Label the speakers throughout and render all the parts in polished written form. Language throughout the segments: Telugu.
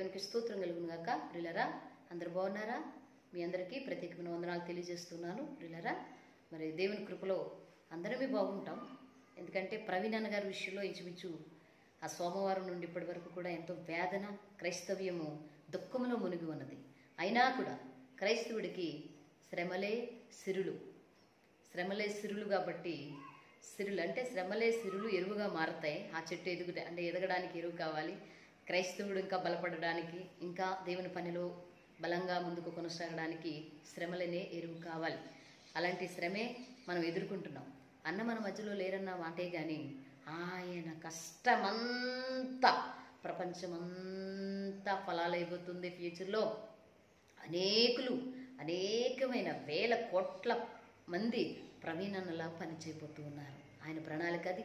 Speaker 1: దేవునికి స్తోత్రం కలుగును గాక. ప్రియులారా, అందరు బాగున్నారా? మీ అందరికీ ప్రత్యేకమైన వందనాలు తెలియజేస్తున్నాను. ప్రియులారా, మరి దేవుని కృపలో అందరమే బాగుంటాం. ఎందుకంటే ప్రవీణ్ అన్న గారి విషయంలో ఇంచుమించు ఆ సోమవారం నుండి ఇప్పటి వరకు కూడా ఎంతో వేదన, క్రైస్తవ్యము దుఃఖంలో మునిగి ఉన్నది. అయినా కూడా క్రైస్తవుడికి శ్రమలే సిరులు. శ్రమలే సిరులు కాబట్టి సిరులు అంటే శ్రమలే సిరులు ఎరువుగా మారతాయి. ఆ చెట్టు ఎదగడానికి ఎరువు కావాలి. క్రైస్తవుడు ఇంకా బలపడడానికి, ఇంకా దేవుని పనిలో బలంగా ముందుకు కొనసాగడానికి శ్రమలనే ఎరువు కావాలి. అలాంటి శ్రమే మనం ఎదుర్కొంటున్నాం. అన్న మన మధ్యలో లేరన్న మాటే కానీ ఆయన కష్టమంతా ప్రపంచమంతా ఫలాలైపోతుంది. ఫ్యూచర్లో అనేకమైన వేల కోట్ల మంది ప్రవీణన్నలా పనిచేయబోతూ ఉన్నారు. ఆయన ప్రణాళిక అది.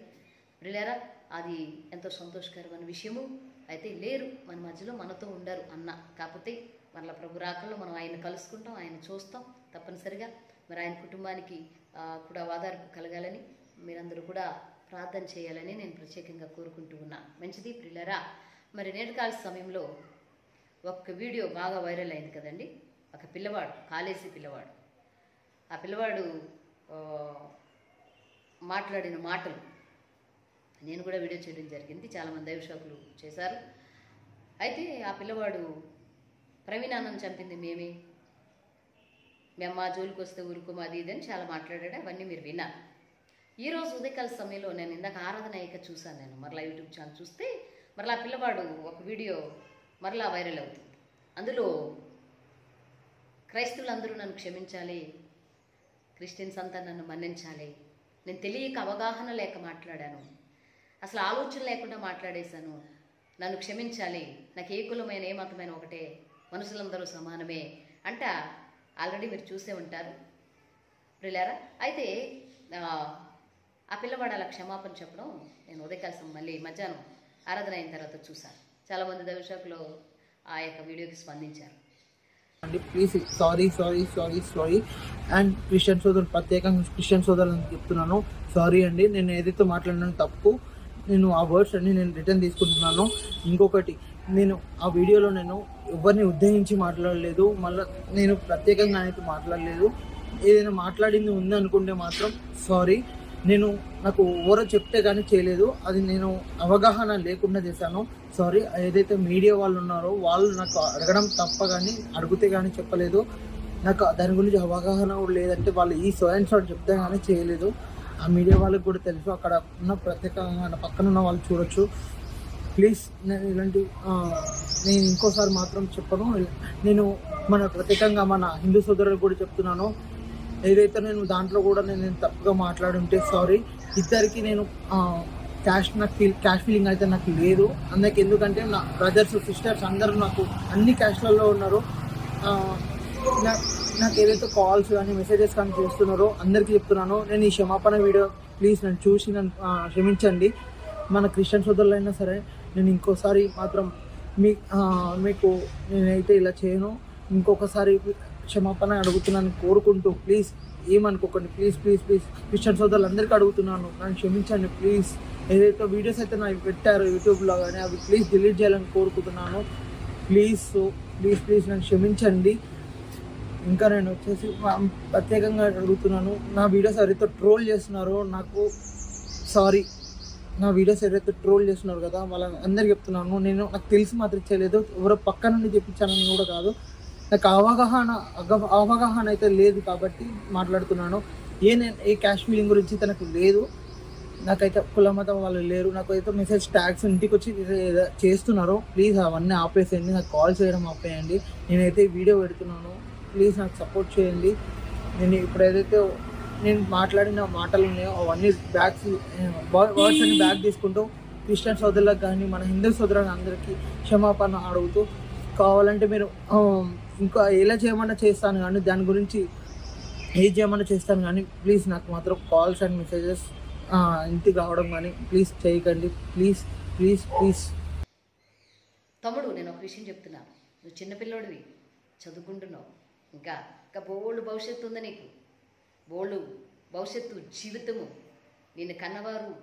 Speaker 1: ప్రియులారా, అది ఎంతో సంతోషకరమైన విషయము. అయితే లేరు మన మధ్యలో, మనతో ఉండరు అన్న. కాకపోతే మరలా ప్రభు రాకల్లో మనం ఆయన కలుసుకుంటాం, ఆయన చూస్తాం తప్పనిసరిగా. మరి ఆయన కుటుంబానికి కూడా ఆధారపు కలగాలని మీరందరూ కూడా ప్రార్థన చేయాలని నేను ప్రత్యేకంగా కోరుకుంటూ ఉన్నాను. మంచిది ప్రియులారా. మరి నేటికాల సమయంలో ఒక వీడియో బాగా వైరల్ అయింది కదండి. ఒక పిల్లవాడు, కాలేజీ పిల్లవాడు, ఆ పిల్లవాడు మాట్లాడిన మాటలు నేను కూడా వీడియో చేయడం జరిగింది. చాలామంది దైవసేవకులు చేశారు. అయితే ఆ పిల్లవాడు ప్రవీణాన్నను చంపింది మేము మా జోలికి వస్తే ఊరుకోము అది ఇది అని చాలా మాట్లాడాడు. అవన్నీ మీరు విన్నారు. ఈరోజు ఉదయకాల సమయంలో నేను ఇందాక ఆరాధన అయ్యాక చూశాను. నేను మరలా యూట్యూబ్ ఛానల్ చూస్తే మరలా పిల్లవాడు ఒక వీడియో మరలా వైరల్ అవుతుంది. అందులో క్రైస్తవులందరూ నన్ను క్షమించాలి, క్రిస్టియన్స్ అంతా నన్ను మన్నించాలి, నేను తెలియక అవగాహన లేక మాట్లాడాను, అసలు ఆలోచన లేకుండా మాట్లాడేశాను, నన్ను క్షమించాలి, నాకు ఏ కులమైన ఏ మతమైన ఒకటే, మనుషులందరూ సమానమే అంట. ఆల్రెడీ మీరు చూసే ఉంటారు ప్రియులారా. అయితే ఆ పిల్లవాడు అలా క్షమాపణ చెప్పడం నేను ఉదయకాలం మళ్ళీ మధ్యాహ్నం ఆరాధన అయిన తర్వాత చూశాను. చాలామంది దైవసేవకులు ఆ యొక్క వీడియోకి స్పందించారు.
Speaker 2: ప్లీజ్ సారీ అండ్ క్రిస్టియన్ సోదరులు, ప్రత్యేకంగా క్రిస్టియన్ సోదరులను చెప్తున్నాను, సారీ అండి. నేను ఏదైతే మాట్లాడినాను తప్పు, నేను ఆ వర్డ్స్ అన్ని నేను రిటర్న్ తీసుకుంటున్నాను. ఇంకొకటి, నేను ఆ వీడియోలో నేను ఎవరిని ఉద్దేశించి మాట్లాడలేదు, మళ్ళీ నేను ప్రత్యేకంగా అయితే మాట్లాడలేదు. ఏదైనా మాట్లాడింది ఉంది అనుకుంటే మాత్రం సారీ. నాకు ఎవరో చెప్తే కానీ చేయలేదు, అది నేను అవగాహన లేకుండా చేశాను, సారీ. ఏదైతే మీడియా వాళ్ళు ఉన్నారో వాళ్ళు నాకు అడగడం తప్ప కానీ అడిగితే కానీ చెప్పలేదు. నాకు దాని గురించి అవగాహన కూడా లేదంటే వాళ్ళు ఈ సోయన్ షాట్ చెప్తే కానీ చేయలేదు. ఆ మీడియా వాళ్ళకి కూడా తెలుసు, అక్కడ ఉన్న ప్రత్యేకంగా పక్కన ఉన్న వాళ్ళు చూడొచ్చు. ప్లీజ్ నేను నేను ఇంకోసారి మాత్రం చెప్పను. నేను ప్రత్యేకంగా మన హిందూ సోదరులకు కూడా చెప్తున్నాను, ఏదైతే నేను దాంట్లో కూడా నేను తప్పుగా మాట్లాడుంటే సారీ. ఇద్దరికి నేను క్యాష్ ఫీలింగ్ అయితే నాకు లేదు. అందుకే, ఎందుకంటే నా బ్రదర్స్ సిస్టర్స్ అందరూ నాకు అన్ని క్యాష్లలో ఉన్నారు. నాకు ఏదైతే కాల్స్ కానీ మెసేజెస్ కానీ చేస్తున్నారో అందరికీ చెప్తున్నాను, నేను ఈ క్షమాపణ వీడియో ప్లీజ్ నన్ను చూసి నన్ను క్షమించండి. మన క్రిస్టియన్ సోదరులైనా సరే, నేను ఇంకోసారి మాత్రం మీకు నేనైతే ఇలా చేయను. ఇంకొకసారి క్షమాపణ అడుగుతున్నాను కోరుకుంటూ, ప్లీజ్ ఏమనుకోకండి. ప్లీజ్ క్రిస్టియన్ సోదరులు అందరికీ అడుగుతున్నాను, నన్ను క్షమించండి ప్లీజ్. ఏదైతే వీడియోస్ అయితే నాకు పెట్టారో యూట్యూబ్లో కానీ అవి ప్లీజ్ డిలీట్ చేయాలని కోరుకుంటున్నాను. ప్లీజ్ నన్ను క్షమించండి. ఇంకా నేను వచ్చేసి ప్రత్యేకంగా అడుగుతున్నాను, నా వీడియోస్ ఎవరైతే ట్రోల్ చేస్తున్నారో నాకు సారీ. నా వీడియోస్ ఎవరైతే ట్రోల్ చేస్తున్నారు కదా వాళ్ళని అందరికీ చెప్తున్నాను, నాకు తెలిసి మాత్రం చేయలేదు, ఎవరో పక్క నుండి చెప్పించాలని కూడా కాదు. నాకు అవగాహన అయితే లేదు కాబట్టి మాట్లాడుతున్నాను. ఏ క్యాష్ ఫీలింగ్ గురించి తనకు లేదు. నాకైతే కుల మతం వాళ్ళు లేరు. నాకైతే మెసేజ్ ట్యాగ్స్ ఇంటికి వచ్చి చేస్తున్నారు. ప్లీజ్ అవన్నీ ఆపేసేయండి, నాకు కాల్ చేయడం ఆపేయండి. నేనైతే వీడియో పెడుతున్నాను, ప్లీజ్ నాకు సపోర్ట్ చేయండి. నేను ఇప్పుడు ఏదైతే నేను మాట్లాడిన మాటలు ఉన్నాయో అవన్నీ వర్డ్స్ అన్ని బ్యాక్ తీసుకుంటూ క్రిస్టియన్ సోదరులకు కానీ మన హిందూ సోదరులకు అందరికీ క్షమాపణ అడుగుతూ, కావాలంటే మీరు ఇంకా ఎలా చేయమన్నా చేస్తాను కానీ దాని గురించి ఏం చేయమన్నా చేస్తాను కానీ ప్లీజ్ నాకు మాత్రం కాల్స్ అండ్ మెసేజెస్ ఇంటికి రావడం కానీ ప్లీజ్ చేయకండి. ప్లీజ్
Speaker 1: తమ్ముడు, నేను ఒక విషయం చెప్తున్నాను. నువ్వు చిన్నపిల్లోడివి, చదువుకుంటున్నావు, ఇంకా బోల్డ్ భవిష్యత్తు ఉంది నీకు. బోల్డ్ భవిష్యత్తు, జీవితము, నిన్ను కన్నవారు,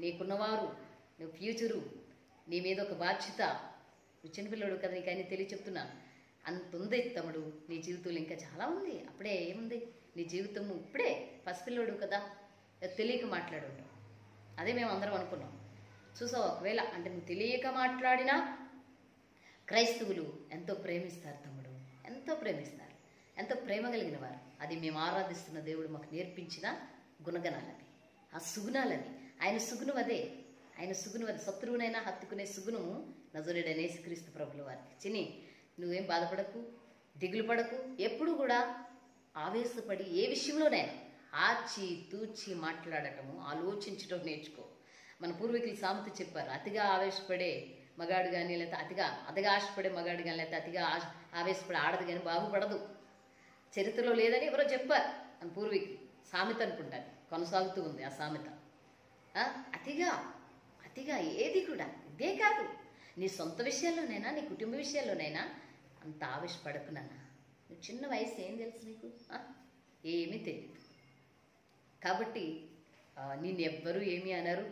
Speaker 1: నీకున్నవారు, నువ్వు ఫ్యూచరు, నీ మీద ఒక బాధ్యత, నువ్వు చిన్నపిల్లడు కదా, నీకు అన్నీ తెలియ చెప్తున్నాను. అంత ఉంది తమ్ముడు నీ జీవితంలో, ఇంకా చాలా ఉంది. అప్పుడే ఏముంది నీ జీవితము, ఇప్పుడే పసిపిల్లడు కదా, తెలియక మాట్లాడు. అదే మేము అందరం అనుకున్నాం. చూసావు, ఒకవేళ అంటే నువ్వు తెలియక మాట్లాడినా క్రైస్తవులు ఎంతో ప్రేమిస్తారు తమ్ముడు, ఎంతో ప్రేమిస్తారు, ఎంతో ప్రేమ కలిగిన వారు. అది మేము ఆరాధిస్తున్న దేవుడు మాకు నేర్పించిన గుణగణాలవి, ఆ సుగుణాలవి. ఆయన సుగుణం అదే, ఆయన సుగుణం అది. శత్రువునైనా హత్తుకునే సుగుణము నజరేయుడైన యేసుక్రీస్తు ప్రభుల వారికి. చిన్ని, నువ్వేం బాధపడకు, దిగులు పడకు. ఎప్పుడు కూడా ఆవేశపడి ఏ విషయంలోనైనా ఆచి తూచి మాట్లాడటము, ఆలోచించడం నేర్చుకో. మన పూర్వీకులు సామెత చెప్పారు, అతిగా ఆవేశపడే మగాడు కానీ, లేకపోతే అతిగా ఆశపడే మగాడు కానీ, లేకపోతే అతిగా ఆవేశపడే ఆడదు కానీ బాగుపడదు. చరిత్రలో లేదని ఎవరో చెప్పారు మన పూర్వీకులు. సామెత అనుకుంటాను, కొనసాగుతూ ఉంది ఆ సామెత. అతిగా ఏది కూడా, ఇదే కాదు, నీ సొంత విషయాల్లోనైనా నీ కుటుంబ విషయాల్లోనైనా అంత ఆవేశపడకు నాన్న. నువ్వు చిన్న వయసు, ఏం తెలుసు నీకు? ఏమీ తెలియదు. కాబట్టి నిన్ను ఎవ్వరూ ఏమీ అనరు,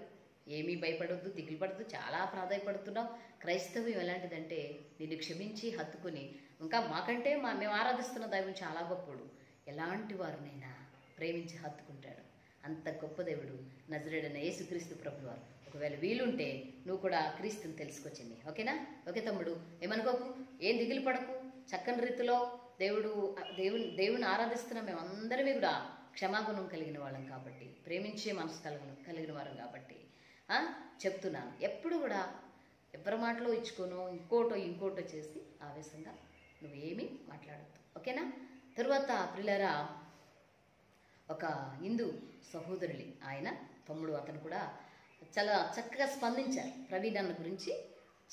Speaker 1: ఏమీ భయపడొద్దు, దిగులు పడద్దు. చాలా ప్రాధాయపడుతున్నావు. క్రైస్తవ్యం ఎలాంటిదంటే నిన్ను క్షమించి హత్తుకుని, ఇంకా మాకంటే మేము ఆరాధిస్తున్న దైవం చాలా గొప్పడు, ఎలాంటి వారినైనా ప్రేమించి హత్తుకుంటాడు. అంత గొప్ప దేవుడు నజరేయుడైన యేసుక్రీస్తు ప్రభువు వారు. ఒకవేళ వీలుంటే నువ్వు కూడా క్రీస్తుని తెలుసుకొచ్చింది. ఓకేనా? ఓకే తమ్ముడు, ఏమనుకోకు, ఏం దిగులు పడకు. చక్కని రీతిలో దేవుని ఆరాధిస్తున్న మేమందరమే కూడా క్షమాగుణం కలిగిన వాళ్ళం కాబట్టి, ప్రేమించే మనసు కలిగిన వారం కాబట్టి చెప్తున్నాను. ఎప్పుడు కూడా ఎవరి మాటలో ఇచ్చుకోను, ఇంకోటో చేసి ఆవేశంగా నువ్వేమీ మాట్లాడద్దు. ఓకేనా? తరువాత ప్రియులారా, ఒక హిందూ సహోదరులి ఆయన తమ్ముడు, అతను కూడా చాలా చక్కగా స్పందించారు. ప్రవీణ్ అన్న గురించి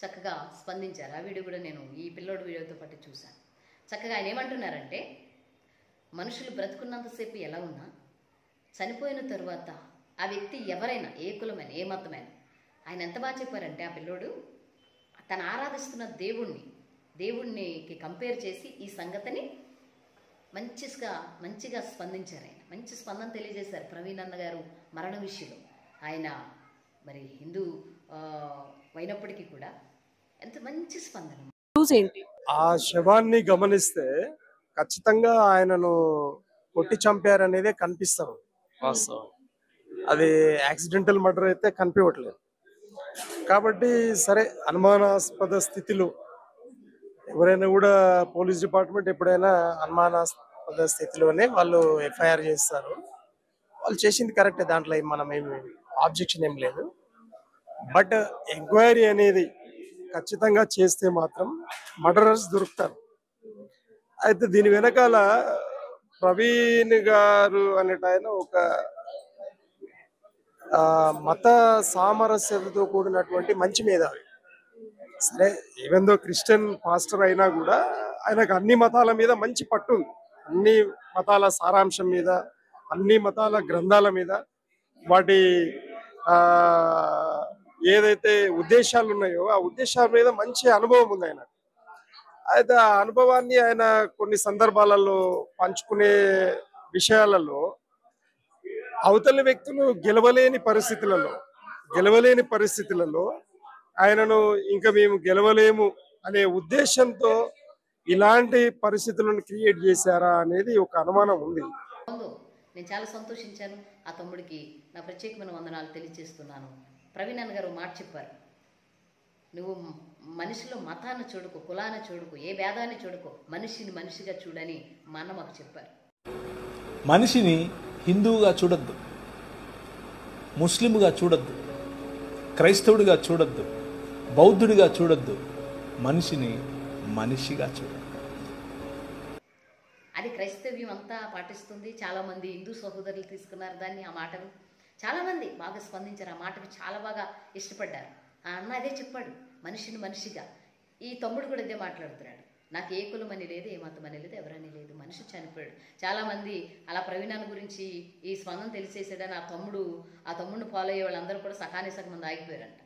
Speaker 1: చక్కగా స్పందించారు. ఆ వీడియో కూడా నేను ఈ పిల్లోడు వీడియోతో పాటు చూశాను. చక్కగా ఆయన ఏమంటున్నారంటే, మనుషులు బ్రతుకున్నంతసేపు ఎలా ఉన్నా చనిపోయిన తరువాత ఆ వ్యక్తి ఎవరైనా, ఏ కులమైన, ఏ మతమైన, ఆయన ఎంత బాగా చెప్పారంటే, ఆ పిల్లోడు తను ఆరాధిస్తున్న దేవుణ్ణికి కంపేర్ చేసి ఈ సంగతిని మంచిగా స్పందించారు. ఆయన మంచి స్పందన తెలియజేశారు. ప్రవీణ్ అన్న గారు మరణ విషయంలో ఆయన మరి హిందూ అయినప్పటికీ కూడా ఎంత మంచి స్పందన.
Speaker 3: ఆ శవాన్ని గమనిస్తే ఖచ్చితంగా ఆయనను కొట్టి చంపారనేదే కనిపిస్తాం. వాస్తవం అది యాక్సిడెంటల్ మర్డర్ అయితే కనిపించట్లేదు. కాబట్టి సరే, అనుమానాస్పద స్థితిలో ఎవరైనా కూడా పోలీస్ డిపార్ట్మెంట్ ఎప్పుడైనా అనుమానాస్పద స్థితిలోనే వాళ్ళు ఎఫ్ఐఆర్ చేస్తారు. వాళ్ళు చేసింది కరెక్టే, దాంట్లో మనం ఏమి ఆబ్జెక్షన్ ఏం లేదు. బట్ ఎంక్వైరీ అనేది ఖచ్చితంగా చేస్తే మాత్రం మర్డరర్స్ దొరుకుతారు. అయితే దీని వెనకాల ప్రవీణ్ గారు అనేట ఆయన ఒక మత సామరస్యతతో కూడినటువంటి మంచి మేధావి. సరే, ఈవెన్ దో క్రిస్టియన్ పాస్టర్ అయినా కూడా ఆయనకు అన్ని మతాల మీద మంచి పట్టు ఉంది. అన్ని మతాల సారాంశం మీద, అన్ని మతాల గ్రంథాల మీద, వాటి ఏదైతే ఉద్దేశాలు ఉన్నాయో ఆ ఉద్దేశాల మీద మంచి అనుభవం ఉంది ఆయన. అయితే ఆ అనుభవాన్ని ఆయన కొన్ని సందర్భాలలో పంచుకునే విషయాలలో అవతలి వ్యక్తులు గెలవలేని పరిస్థితులలో ఆయనను ఇంకా మేము గెలవలేము అనే ఉద్దేశంతో ఇలాంటి పరిస్థితులను క్రియేట్ చేశారా అనేది ఒక అనుమానం ఉంది.
Speaker 1: నేను చాలా సంతోషించాను. ఆ తమ్ముడికి నా ప్రత్యేకమైన వందనాలు తెలియజేస్తున్నాను. ప్రవీణ్ అన్న గారు మాట చెప్పారు, నువ్వు మనిషిలో మతాన్ని చూడుకో, కులాన్ని చూడుకో, ఏ భేదాన్ని చూడుకో, మనిషిని మనిషిగా చూడని మా అన్న మాకు చెప్పారు.
Speaker 4: మనిషిని హిందువుగా చూడొద్దు, ముస్లింగా చూడొద్దు, క్రైస్తవుడిగా చూడొద్దు, బౌద్ధుడిగా చూడొద్దు, మనిషిని మనిషిగా చూడొద్దు.
Speaker 1: అది క్రైస్తవ్యం అంతా పాటిస్తుంది. చాలామంది హిందూ సహోదరులు తీసుకున్నారు దాన్ని, ఆ మాటను చాలామంది బాగా స్పందించారు. ఆ మాటకు చాలా బాగా ఇష్టపడ్డారు. ఆ అన్న అదే చెప్పాడు, మనిషిని మనిషిగా. ఈ తమ్ముడు కూడా ఇదే మాట్లాడుతున్నాడు, నాకు ఏ కులం అని లేదు, ఏ మతం అని లేదు, ఎవరని లేదు, మనిషి చనిపోయాడు. చాలామంది అలా ప్రవీణాన్ని గురించి ఈ స్పందన తెలిసేసాడని ఆ తమ్ముడిని ఫాలో అయ్యే వాళ్ళందరూ కూడా సగం మంది ఆగిపోయారంట.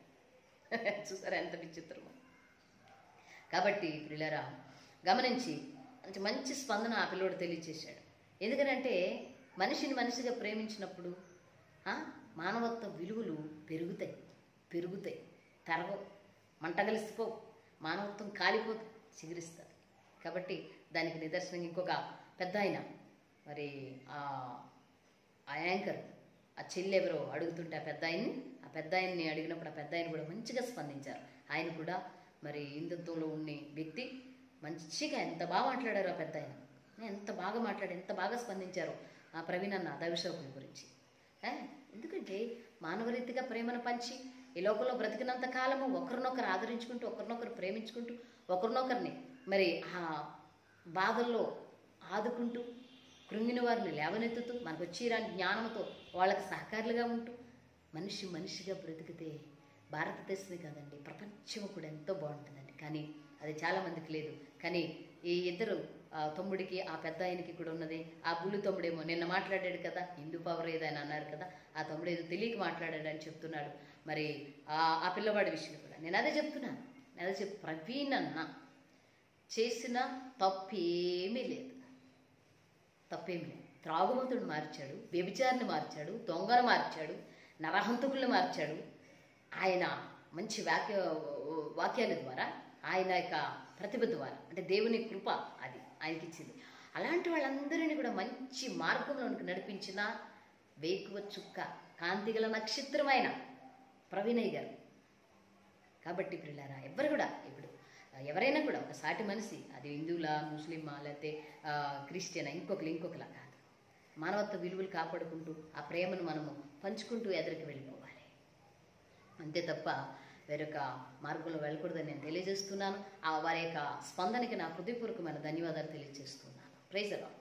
Speaker 1: చూసారా ఎంత విచిత్రమో. కాబట్టి పిల్లరా గమనించి మంచి స్పందన ఆ పిల్లోడు తెలియచేశాడు. ఎందుకంటే మనిషిని మనిషిగా ప్రేమించినప్పుడు మానవత్వ విలువలు పెరుగుతాయి, తరగవు, మంటగలిసిపోవు. మానవత్వం కాలిపోతుంది, చిగురిస్తుంది. కాబట్టి దానికి నిదర్శనంగా ఇంకొక పెద్ద ఆయన, మరి ఆ యాంకర్ ఆ చెల్లి ఎవరో అడుగుతుంటే ఆ పెద్ద ఆయన్ని అడిగినప్పుడు ఆ పెద్ద ఆయన కూడా మంచిగా స్పందించారు. ఆయన కూడా మరి హిందుత్వంలో ఉన్న వ్యక్తి, మంచిగా ఎంత బాగా మాట్లాడారు ఆ పెద్ద ఆయన, ఎంత బాగా స్పందించారు ఆ ప్రవీణ్ అన్న దైవసేవకుని గురించి. ఎందుకంటే మానవరీతిగా ప్రేమను పంచి ఈ లోకంలో బ్రతికినంత కాలము ఒకరినొకరు ఆదరించుకుంటూ, ఒకరినొకరు ప్రేమించుకుంటూ, ఒకరినొకరిని మరి ఆ బాధల్లో ఆదుకుంటూ, కృంగిన వారిని లేవనెత్తుతూ, మనకు వచ్చిరాని జ్ఞానంతో వాళ్ళకి సహకారులుగా ఉంటూ, మనిషిగా బ్రతికితే భారతదేశమే కాదండి, ప్రపంచం కూడా ఎంతో బాగుంటుందండి. కానీ అది చాలామందికి లేదు. కానీ ఈ ఇద్దరు తమ్ముడికి, ఆ పెద్ద ఆయనకి కూడా ఉన్నది. ఆ బుల్లి తమ్ముడేమో నిన్న మాట్లాడాడు కదా, హిందూ పవర్ ఏదైనా అన్నారు కదా, ఆ తమ్ముడు ఏదో తెలియక మాట్లాడాడని చెప్తున్నాడు. మరి ఆ పిల్లవాడి విషయం కూడా నేను అదే చెప్తున్నాను. ప్రవీణ్ అన్న చేసిన తప్పేమీ లేదు. త్రాగుమతుడు మార్చాడు, వ్యభిచారిని మార్చాడు, దొంగను మార్చాడు, నరహంతకుల్ని మార్చాడు. ఆయన మంచి వాక్యాల ద్వారా, ఆయన యొక్క ప్రతిభ ద్వారా, అంటే దేవుని కృప అది ఆయనకి ఇచ్చింది. అలాంటి వాళ్ళందరినీ కూడా మంచి మార్గంలోనికి నడిపించిన వేకువ చుక్క, కాంతిగల నక్షత్రమైన ప్రవీణయ్య గారు. కాబట్టి పిల్లారా, ఇప్పుడు ఎవరైనా కూడా ఒక సాటి మనిషి, అది హిందువులా, ముస్లిమా, లేకపోతే క్రిస్టియనా, ఇంకొకలా కాదు, మానవత్వ విలువలు కాపాడుకుంటూ ఆ ప్రేమను మనము పంచుకుంటూ ఎదురుకి వెళ్ళిపోవాలి. అంతే తప్ప వేరొక మార్గంలో వెళ్ళకూడదని నేను తెలియజేస్తున్నాను. వారి యొక్క స్పందనకి నా హృదయపూర్వకమైన ధన్యవాదాలు తెలియజేస్తున్నాను. Praise the lord.